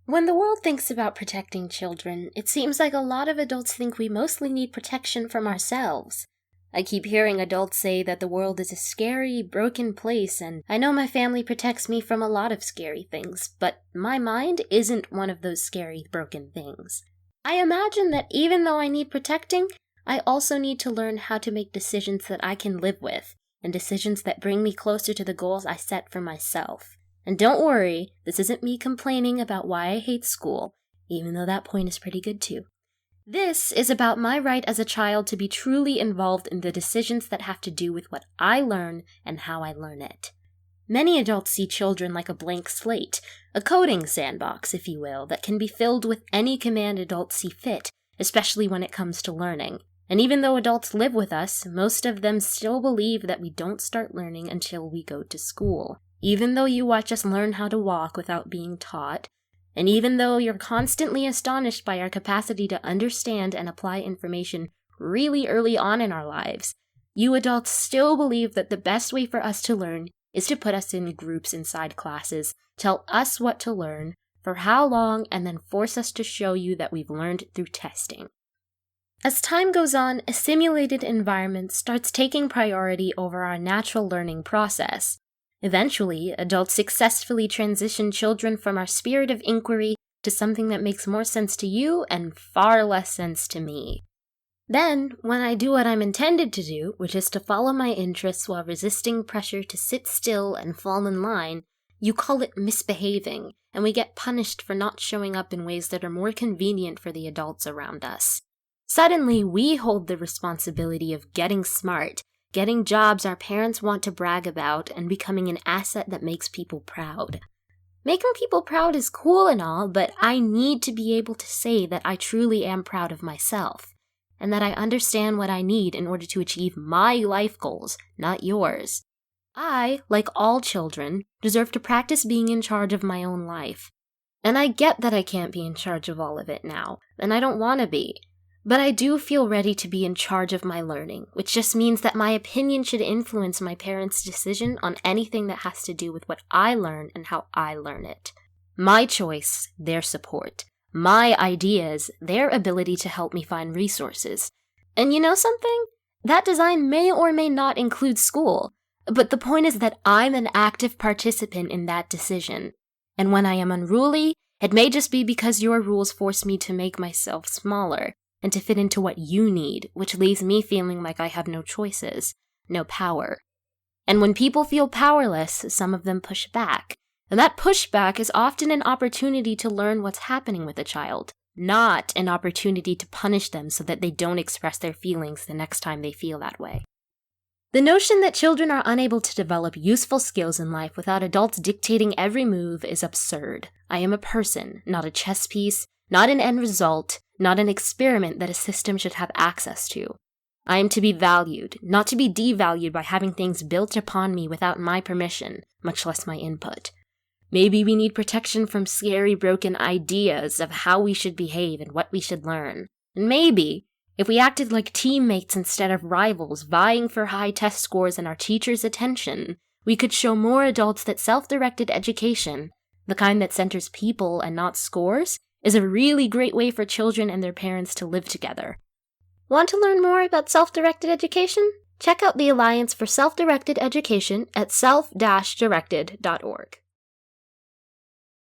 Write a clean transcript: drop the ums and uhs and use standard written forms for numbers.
When the world thinks about protecting children, it seems like a lot of adults think we mostly need protection from ourselves. I keep hearing adults say that the world is a scary, broken place, and I know my family protects me from a lot of scary things, but my mind isn't one of those scary, broken things. I imagine that even though I need protecting, I also need to learn how to make decisions that I can live with, and decisions that bring me closer to the goals I set for myself. And don't worry, this isn't me complaining about why I hate school, even though that point is pretty good too. This is about my right as a child to be truly involved in the decisions that have to do with what I learn and how I learn it. Many adults see children like a blank slate, a coding sandbox, if you will, that can be filled with any command adults see fit, especially when it comes to learning. And even though adults live with us, most of them still believe that we don't start learning until we go to school. Even though you watch us learn how to walk without being taught, and even though you're constantly astonished by our capacity to understand and apply information really early on in our lives, you adults still believe that the best way for us to learn is to put us in groups inside classes, tell us what to learn, for how long, and then force us to show you that we've learned through testing. As time goes on, a simulated environment starts taking priority over our natural learning process. Eventually, adults successfully transition children from our spirit of inquiry to something that makes more sense to you and far less sense to me. Then, when I do what I'm intended to do, which is to follow my interests while resisting pressure to sit still and fall in line, you call it misbehaving, and we get punished for not showing up in ways that are more convenient for the adults around us. Suddenly, we hold the responsibility of getting smart, getting jobs our parents want to brag about, and becoming an asset that makes people proud. Making people proud is cool and all, but I need to be able to say that I truly am proud of myself, and that I understand what I need in order to achieve my life goals, not yours. I, like all children, deserve to practice being in charge of my own life. And I get that I can't be in charge of all of it now, and I don't want to be. But I do feel ready to be in charge of my learning, which just means that my opinion should influence my parents' decision on anything that has to do with what I learn and how I learn it. My choice, their support. My ideas, their ability to help me find resources. And you know something? That design may or may not include school, but the point is that I'm an active participant in that decision. And when I am unruly, it may just be because your rules force me to make myself smaller, and to fit into what you need, which leaves me feeling like I have no choices, no power. And when people feel powerless, some of them push back. And that pushback is often an opportunity to learn what's happening with a child, not an opportunity to punish them so that they don't express their feelings the next time they feel that way. The notion that children are unable to develop useful skills in life without adults dictating every move is absurd. I am a person, not a chess piece, not an end result, not an experiment that a system should have access to. I am to be valued, not to be devalued by having things built upon me without my permission, much less my input. Maybe we need protection from scary, broken ideas of how we should behave and what we should learn. And maybe, if we acted like teammates instead of rivals, vying for high test scores and our teachers' attention, we could show more adults that self-directed education, the kind that centers people and not scores, is a really great way for children and their parents to live together. Want to learn more about self-directed education? Check out the Alliance for Self-Directed Education at self-directed.org.